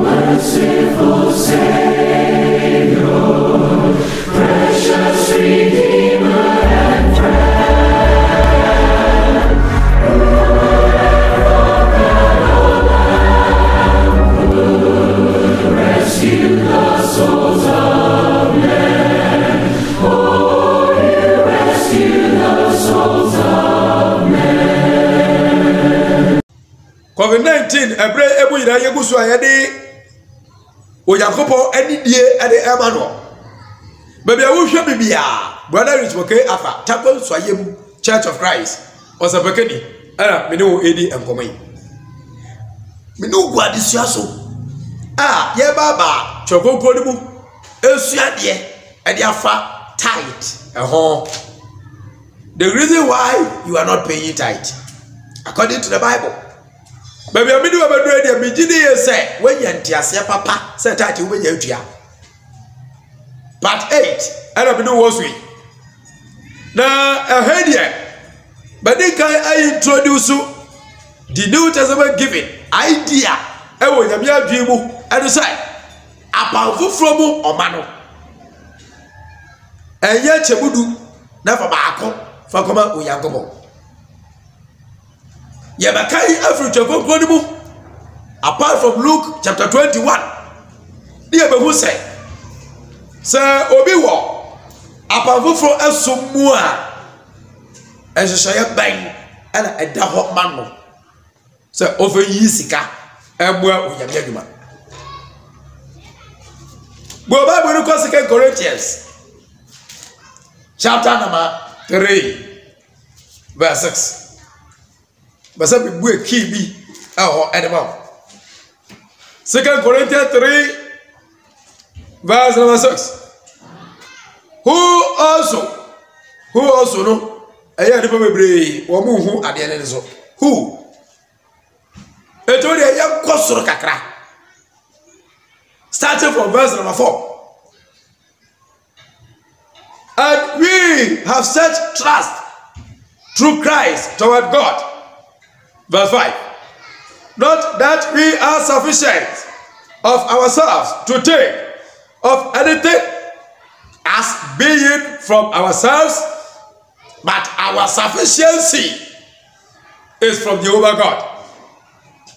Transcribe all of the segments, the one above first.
Merciful Savior, precious Redeemer and friend, who rescue the souls of men. Oh, you rescue the souls of men. COVID-19, ebre ebu ira yegusu ayede Oyakopo any day at the Emmanuel. Baby, I will show Bibia, brother is okay afa, Taco Swayem Church of Christ, or Sabakeni, Minu Edi and Comay. Minu Guadisiaso. Ah, ye baba, Choco Codibu, Elsia, and Yafa tight, a home. The reason why you are not paying tight, according to the Bible. Baby, I do about radio. Me did say when you enter, papa said that you will enter. Part 8. I don't know what's we. Now, I heard you. But then I introduce you the New Testament giving idea. I will have your dream and say about from or mano. And yet, you would do never back for come out with Yakobo. Yabakai Africa apart from Luke chapter 21. Dear who say, Sir Obiwa, apart from Esumua, as a shire bang and a dahop man. Sir over Yisika, and well with Yaguma. Go back when you call 2 Corinthians chapter number 3, verse 6. But some people keep me out animal. 2 Corinthians 3, verse number 6. Who also know? I hear the brave or who at the end of the who? A told you a young Kosoro Kakra. Starting from verse number 4. And we have such trust through Christ toward God. Verse 5. Not that we are sufficient of ourselves to take of anything as being from ourselves, but our sufficiency is from Jehovah God,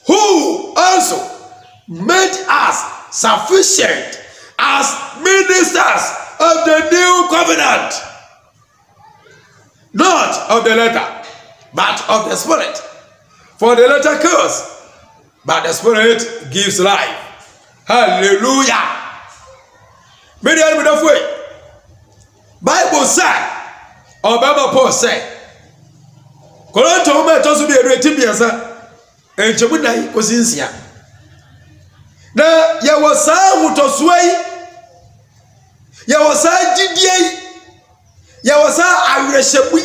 who also made us sufficient as ministers of the new covenant, not of the letter, but of the Spirit. For the letter kills, but the Spirit gives life. Hallelujah. Median with a way. Bible said, or Bible Paul said, Koranto me to so be Tibiasa, and Jabunai was in Sia. Now, ya was a Wutosway, ya was a GDA, ya was a Irishawi,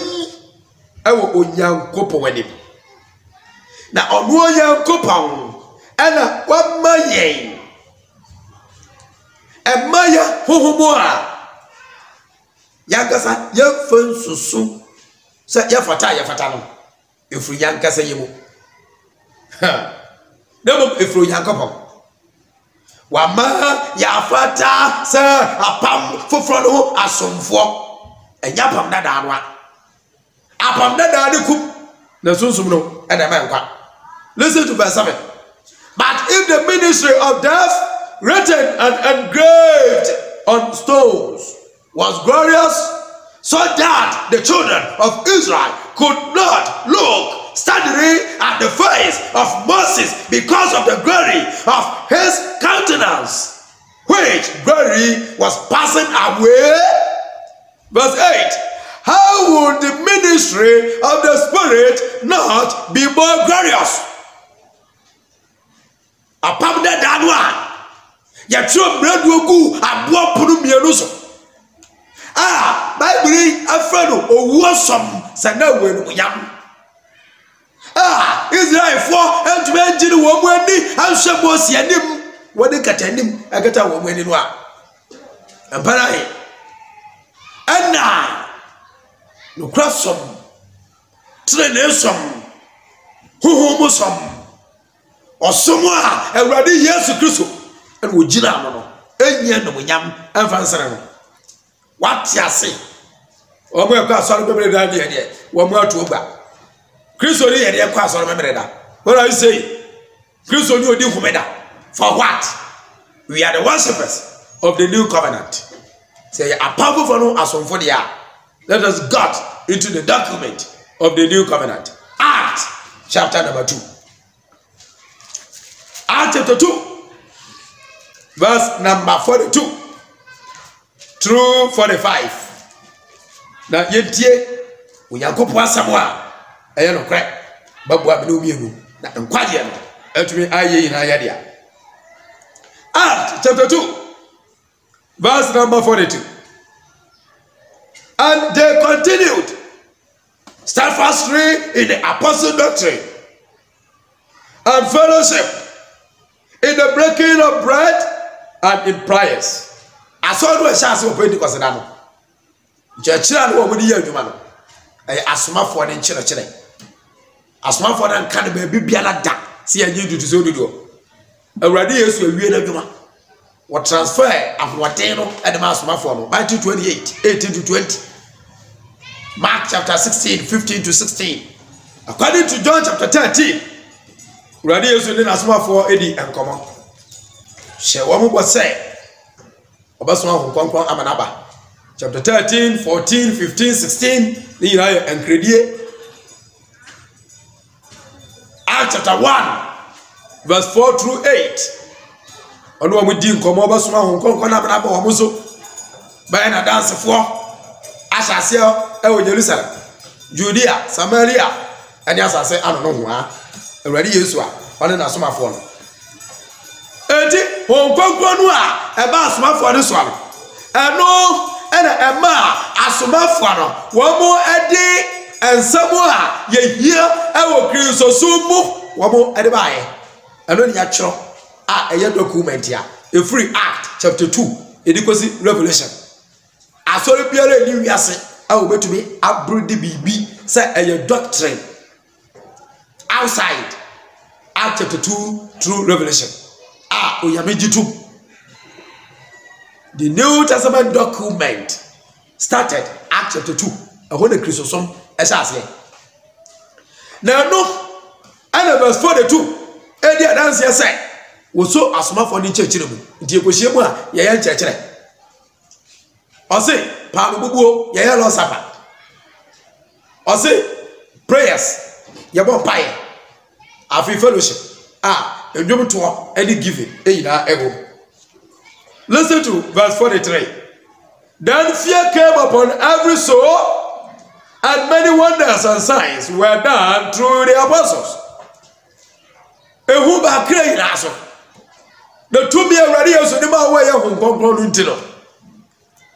I will young couple wedding. Na onuo yankopon ana wamayen emaya hohomo a yankasa yefan susu se yefata no efuru yankasa yemu ha demo efuru yankopon wama yafata se apam foforo no asomfo enya pam dada anwa apam dada de kum na sunsum no ena menkwa. Listen to verse 7. But if the ministry of death, written and engraved on stones, was glorious, so that the children of Israel could not look steadily at the face of Moses because of the glory of his countenance, which glory was passing away. Verse 8. How would the ministry of the Spirit not be more glorious? Apam da danwa ya tro mradu ogu abo punu mienu so Bible afrano owu som sana wenu yam Israel for entu enjini wo mu ani anhwe Moses anim wode katanim agata wo mu ani no a ampara he ana no krasom trene som huhumu som Osoma Awurade Yesu Kristo and wo gina no no enye no nyam emfa nsere no wate ase omo ekwa asoro bebere da de wo mo atu ogba Kristo ni ye de ekwa asoro bebere da what are you saying Kristo ni odi humeda for what we are the worshippers of the new covenant say a powerful for no asomfo dia let us got into the document of the new covenant Acts chapter number 2 Acts chapter 2 verse number 42 through 45 na yentie onyankopon asamo a eye no kra babu abene omienu na nkwaje no atumi aye yin aye dia Acts chapter 2 verse number 42 and they continued steadfastly in the apostle doctrine and fellowship in the breaking of bread and in prayers. I saw no chance of Pentecost na no. Chechira no wo di adwuma no. Asoma fo ne nkyere kyere. Asoma fo na nka ne ba bibia na da. Se anye dudu so dudu. Awurade Yesu awie na adwuma. What transfer afwaten no e de ma asoma fo no. Matthew 28:18 to 20. Mark chapter 16:15 to 16. According to John chapter 13. Awurade Yesu ne asoma fo edi enkomo. She woman was say Obasoma Konkon Amanaba chapter 13, 14, 15, 16 ni na en credit Acts chapter 1 verse 4 through 8 onu wa mudi nkomo Obasoma Konkon Amanaba wo muso ba na dance fo asase e wo Jerusalem Judea Samaria ani asase ano no ho a Awurade Yesu a one na asoma fo no enti honkonkonu a eba asomafo ne so ano eno ena ema asomafo no wo mo edi ensamo a yehia ewo Kristo sumu wo mo edi baaye eno ni akiro a eye document a free Act chapter 2 edikosi Revelation asori biara ni wiase a obetumi abrudi bibi say eye doctrine outside Act chapter 2 through Revelation the New Testament document started Acts chapter 2. I want a Christosome esase. Now no, and verse 42. Edi dance ya say, wo so asoma for ni church mu. Nti ekohie mu a ye ye nchekere. O say, pa bubuo ye ye lo sapa. O say, prayers ye bon paye. Afi fellowship. Any giving, listen to verse 43. Then fear came upon every soul, and many wonders and signs were done through the apostles. The two be already also the man where you conclude to know.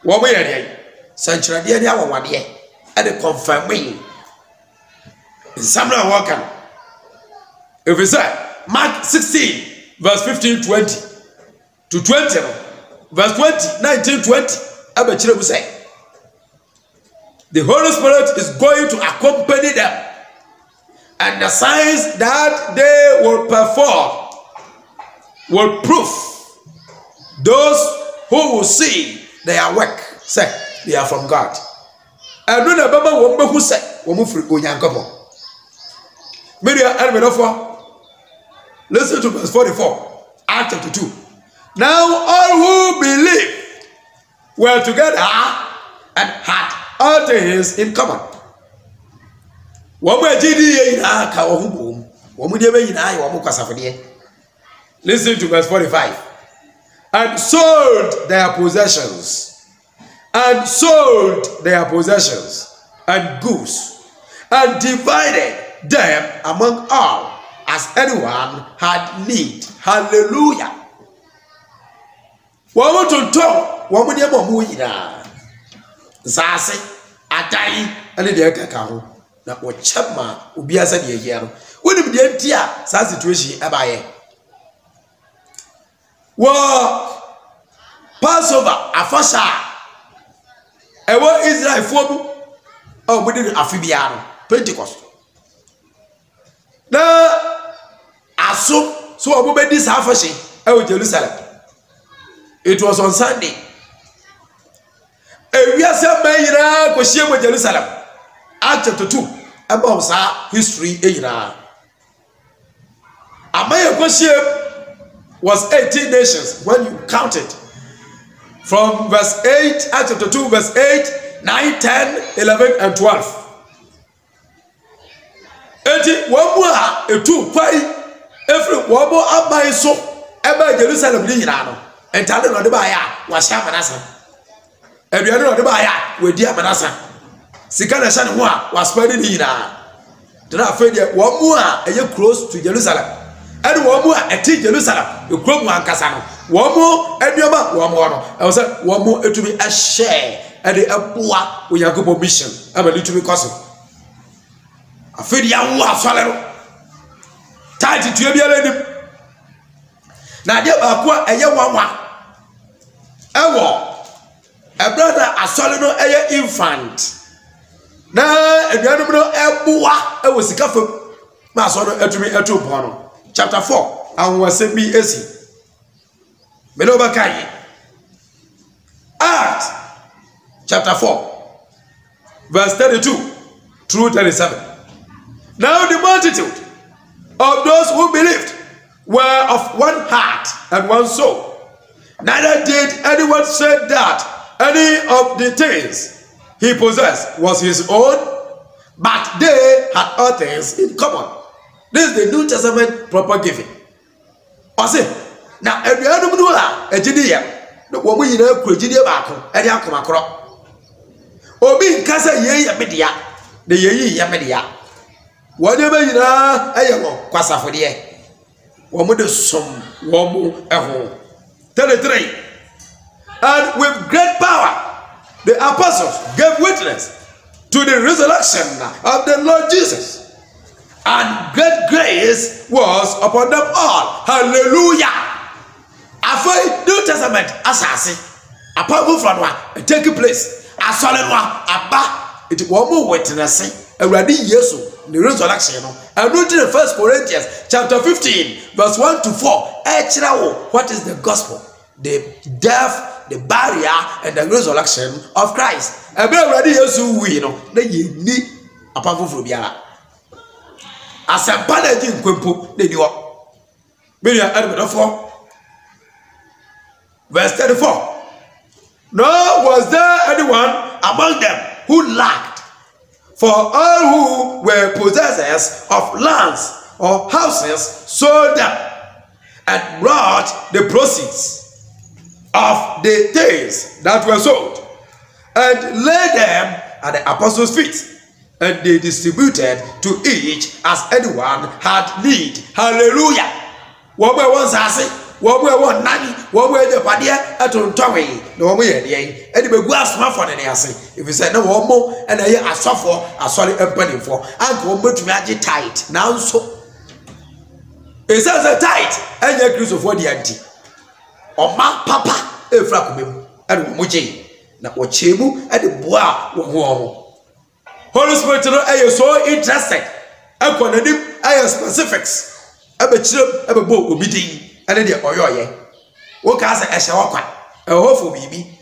What we are century, the hour 1 year, and the confirming in some working. If we say Mark 16, verse 15, 20 to 20, verse 20, 19, 20. Abachire will say, the Holy Spirit is going to accompany them, and the signs that they will perform will prove those who will see their work say they are from God. And when the Bible who say, listen to verse 44, Acts chapter 2. Now all who believe were together and had all things in common. Listen to verse 45. And sold their possessions, and goods, and divided them among all as anyone had need. Hallelujah. Woman to talk, woman ya mamu yina. Zase, atai, ane de kakao. Na ochama ubiasa de yero. When you dey tia sa situation abaye. Wo Passover afasha. Ewo Israel fobu. Oh, we did afibiano. Pentecost. Na aso so omo be di sa afashi e Jerusalem. It was on Sunday. Ewiase mayira ko hie mo Jerusalem. Acts chapter 2 about sa history eyira. Amaye ko hie was 18 nations when you count it. From verse 8, Acts chapter 2, verse 8, 9, 10, 11, and 12. Eti wabua etu kwai every wabo abai so ebe Jerusalem ni nyina no entale no de ba ya wa sha manasa aduane no de ba ya we di amanasa sika na sha ne ho a wa spani ni nyina de na fe de wabo a eye close to Jerusalem and wabo a eti Jerusalem e krom ankasa no wabo aduama wabo no e say wabo etumi a share e de aboa Onyankopɔn mission abali tumi koso afedi ya wo asole no tight tue biara nim na de ba ko eye wanwa ewo e brother asole no eye infant na aduanum no eboa ewo sika fam ma asole atumi atu pon no chapter 4 anwase bi esi me no ba kai Acts chapter 4 verse 32 through 37. Now the multitude of those who believed were of one heart and one soul. Neither did anyone say that any of the things he possessed was his own, but they had all things in common. This is the New Testament proper giving. I say, now every other do a engineer, the woman in a engineer back, and ya come across. Obi kasa ye ya media, the ye ya media. Whatever you know, I am kwasa for the air. Woman the sum, woman a home. 33. And with great power, the apostles gave witness to the resurrection of the Lord Jesus. And great grace was upon them all. Hallelujah. After New Testament, assassin, a powerful front one, take place. A solid one, a ba, it woman witnessing. Already Yesu the resurrection and read in 1 Corinthians chapter 15 verse 1 to 4. What is the gospel? The death, the barrier, and the resurrection of Christ. And already Yesu we know that you need a powerful biara. As a panaji kwempo de diwo. Be ya element 4 verse 34. Nor was there anyone among them who lacked. For all who were possessors of lands or houses sold them and brought the proceeds of the things that were sold and laid them at the apostles' feet, and they distributed to each as anyone had need. Hallelujah. One by one sassy, one by one nanny, one way the padia at Tontowi, no way, and the beguas my for the assay. If you say no one more, and I suffer a solid empathy for Uncle but to magic tight now so. It says a tight and your cruise of what the auntie or ma papa a fracum and muji. Now what chebu and the bois. Holy Spirit, I am so interested. I am specifics. I bet you have a book will be ding. And then the oyoye. What can I say? A hopeful baby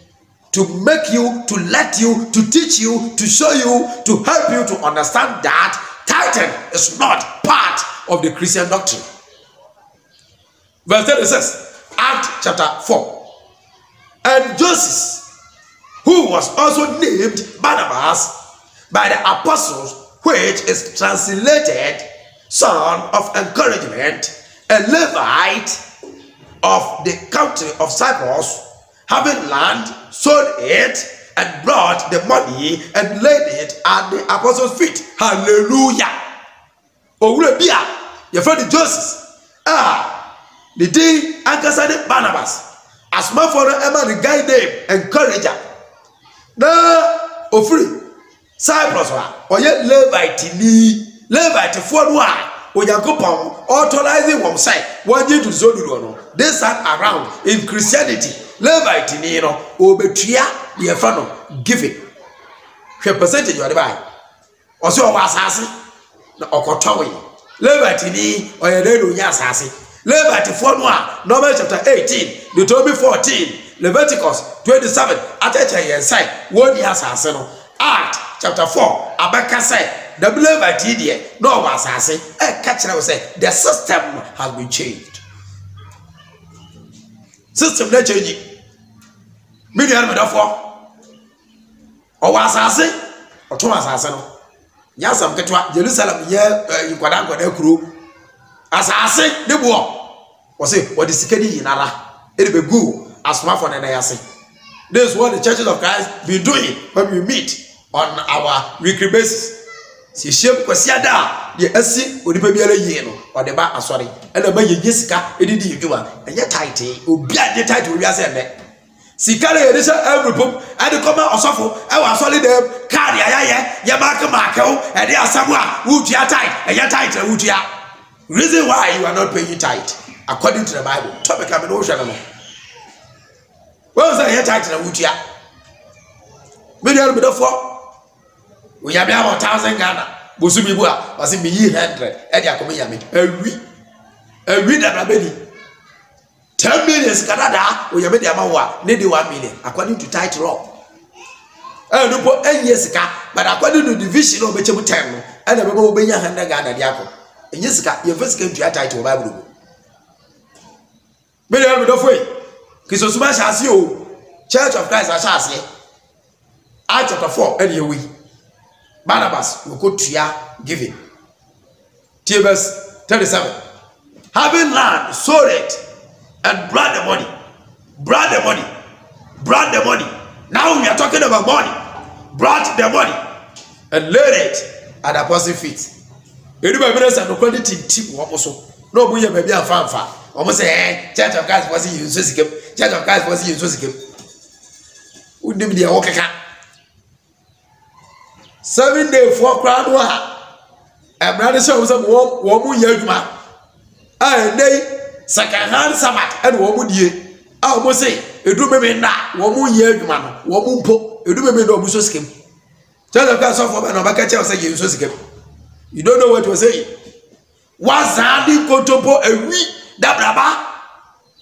to make you, to let you, to teach you, to show you, to help you to understand that tithing is not part of the Christian doctrine. Verse 36, Acts chapter 4. And Joseph, who was also named Barnabas by the apostles, which is translated son of encouragement, a Levite of the country of Cyprus, having land, sold it, and brought the money and laid it at the apostles' feet. Hallelujah. Owurabia, your friend Joseph. The day Ankasade Barnabas, as my father ever the guy name encourager. Na ofri Cyprus or yet Levite for one. Onyankopon authorizing one side one to zoduro no. They sat around in Christianity. Levite ni no obetua the efano giving. Hwe percentage you dey buy. Oso o asase na okotowe. Levite ni oyede no nya asase. Levitifoɔ no a Numbers chapter 18, Deuteronomy 14, Leviticus 27, ateche yensai woni asase no. Act chapter 4, abeka say the Levite die no was asase e ka kire we say the system has been changed. System na change. Me dey am dafo. O was asase, o to asase no. Nyasam ketwa Jerusalem ye nkwada kuro. Asase de bo. O say what is sikedi yinara. E be go asma for na yase. This is what the churches of Christ be doing when we meet on our weekly basis. Si shem kwasiada ye asi onipa biara yie no o de ba asori e na ba ye sika edidi yidwa enye title obi ade title wi ase ene sika le ye say every pop and come osofo e wa asori dem card ya ye mark o e de asamu a wutua title enye title wutua. Reason why you are not paying tithe according to the Bible. Topic am no hwe no. Well, say here title wutua. Million before we have about 1,000 Ghana. Bosubi bua was in me 100. Eddie Akomiya me. A read that baby. 10 million Canada. We have made the amount nearly 1 million according to title law. I don't put 8 years ago, but according to the division of Bechamu 10, and the Bible be 100 Ghana diaco. And yes, your first came to your title Bible. Million of way. Kisosuma shall see you. Church of Christ, I shall say. Acts chapter 4, anyway. Barnabas will go to your giving. Verse 37. Having land, sold it, and brought the money. Brought the money. Now we are talking about money. Brought the money and laid it at the apostles' feet. Anybody knows that no quality tip also. No, we have a fanfare. Almost say, Church of Christ was in Susikim. Church of Christ was in Susikim. Wouldn't be a walker. 7 days for crown wa and brother show some woman yaduma and they second hand sabat and woman die almost say edu me na woman yaduma no woman po edu me no buso skim tell the guy so for na baka tell say you so skim you don't know what you say wazadi kotopo ewi da braba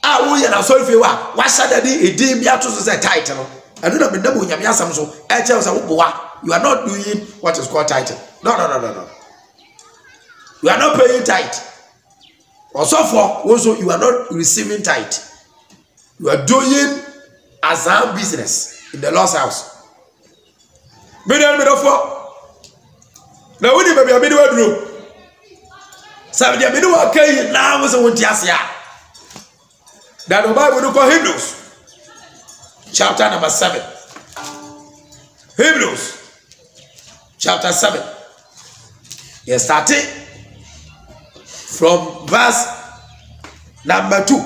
a wo ya na so fe wa shada di edin bia to so say title and no me na mo nyame asam so e tell say wo boa. You are not doing what is called tithe. No. You are not paying tithe. Also, you are not receiving tithe. You are doing azam business in the Lord's house. Now, when you baby a middle room, some of the middle okay now was a wintiasia. That the Bible will call Hebrews, chapter number 7. Hebrews. Chapter 7. You starting from verse number 2.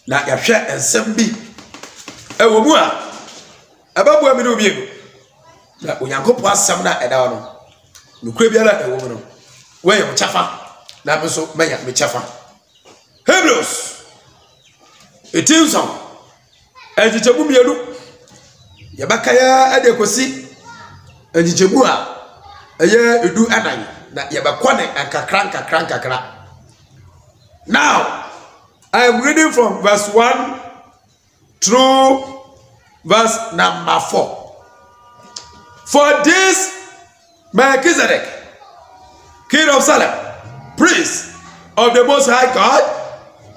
Na ya hwe ensem bi ewo mu a ababu ami no biegu na onyankopon asem na eda no nukure biara ewo mu no we ye chafa na me so menya me chafa. Hebrews 18 song ejichemu mielu ya bakaya ade kosi ejichemu a eye edu anan na ya bakwane ankakra. Now I am reading from verse 1 through verse number 4. For this Melchizedek, king of Salem, priest of the Most High God,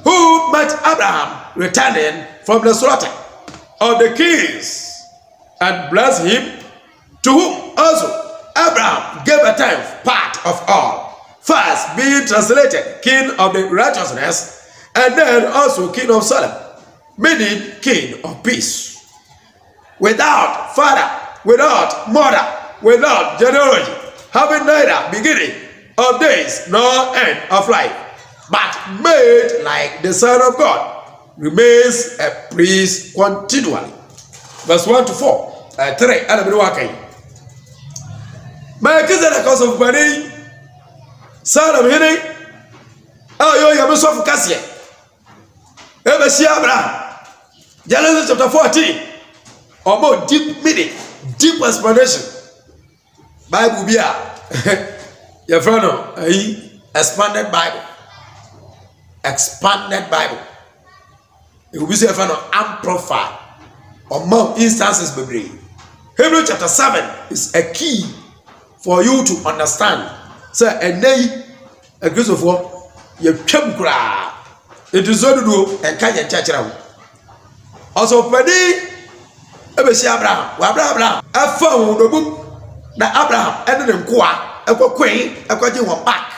who met Abraham returning from the slaughter of the kings and blessed him, to whom also Abraham gave a tenth part of all, first being translated king of the righteousness, and then also king of Salem, meaning king of peace, without father, without mother, without genealogy, having neither beginning of days nor end of life, but made like the Son of God, remains a priest continually. Verse 1 to 4. 3. Melchizedek of Bani, son of Henry, Abraham, Genesis chapter 14, or more deep meaning, deep explanation. Bible be your friend, expanded Bible. expanded Bible. It will be said for amplified or more instances bebree. Hebrew chapter 7 is a key for you to understand. So a day a grace of war you chem kra. It is so do and can you church around. Also pedi ebesi Abraham afa wo do bum na Abraham ene ne nkoa ekokwen ekwaje won back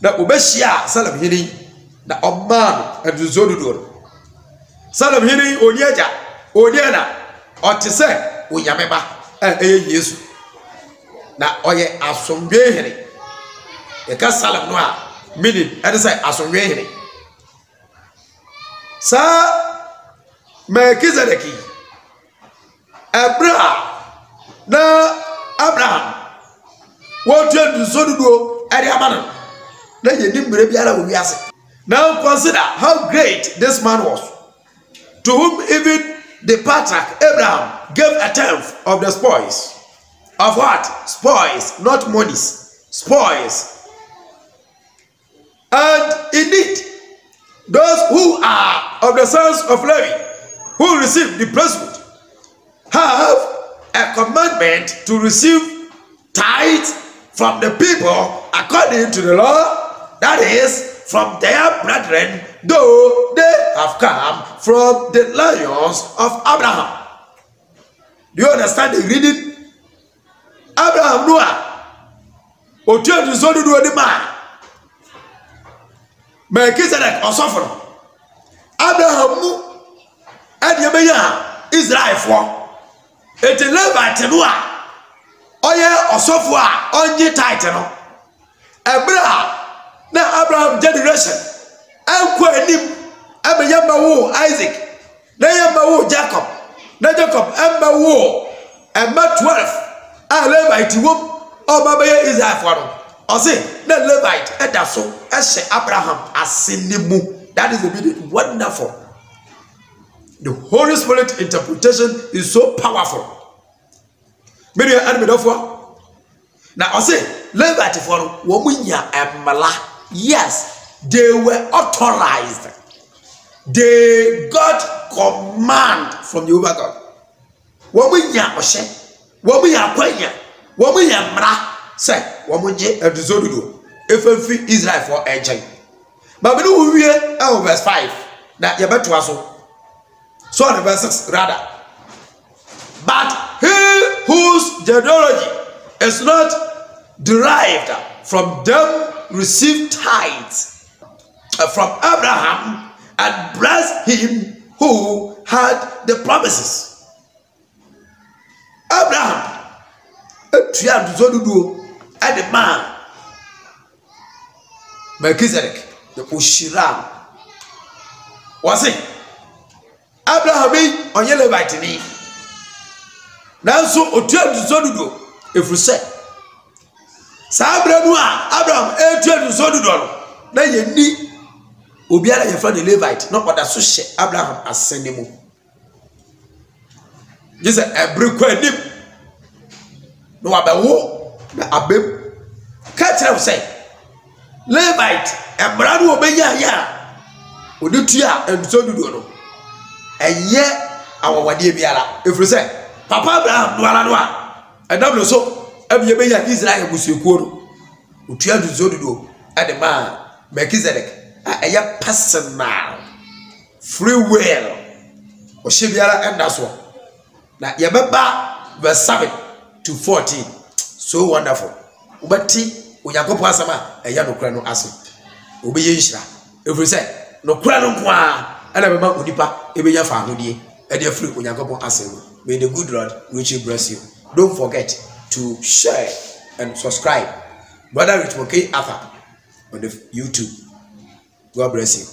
na obehia Salam hini na oman eduzo do Salam hini oniaja oniana otise onyameba Yesu na oye asomdwe hene e ka Salam no a meaning ene say asomdwe hene sa Melchizedek Abraham what you so do ere amana na ye dimbre biara wo wiase. Now consider how great this man was, to whom even the patriarch Abraham gave a tenth of the spoils. Of what? Spoils, not monies. Spoils. And indeed, those who are of the sons of Levi, who receive the priesthood, have a commandment to receive tithes from the people according to the law, that is, from their brethren, though they have come from the lions of Abraham. Do you understand the reading? Abraham Noah, Otiel is only do the man. Melchizedek Osophono. Abraham and Yemeya Israel for. It is Levite Noah. Oye Osofwa onye title. Abraham generation. Enko enim Abraham wo Isaac. Na yamba wo Jacob. Na Jacob emba wo emba 12. A Levite wo obabeye Israel for. Ose na Levite edaso ehye Abraham asenimu. That is a bit wonderful. The Holy Spirit interpretation is so powerful. Many enemy therefore. Now I say Levite for womunya emala. Yes, they were authorized. They got command from Jehovah God. Womunya oshe, womunya kwanya, womunya mra. Say womunye eduzodudo. Efenfi Israel for agent. But we know we verse 5. That you better also. So the verse 6 rather. But he whose genealogy is not derived from them received tithes from Abraham and blessed him who had the promises. Abraham, and the man Melchizedek, the Ushiram, was it? Abraham on your Levite ni. Now so otua duzodudo if you say. Sa Abraham etua duzodudo na ye ni obiara ye fra the Levite no oda so hye Abraham asenimu. Just every kwanim no abawo na abem ka kire say Levite emra no obenya ya odutua duzodudo no eye awawade biara if you say Papa Abraham no ala no a edam so abiye be ya Israel busuekuo no otua duzodudo ade ma Melchizedek eye personal free will o hye biara enda so na ye beba verse 7 to 14 so wonderful ubati onyakopo asama eye no kra no ase obeye nhira if you say no kra no kwa ana beba onipa ebenya fa ahodie e dey free onyakopo ase no. May the good Lord richly bless you. Don't forget to share and subscribe. Brother Rich Moke Arthur on the YouTube. God bless you.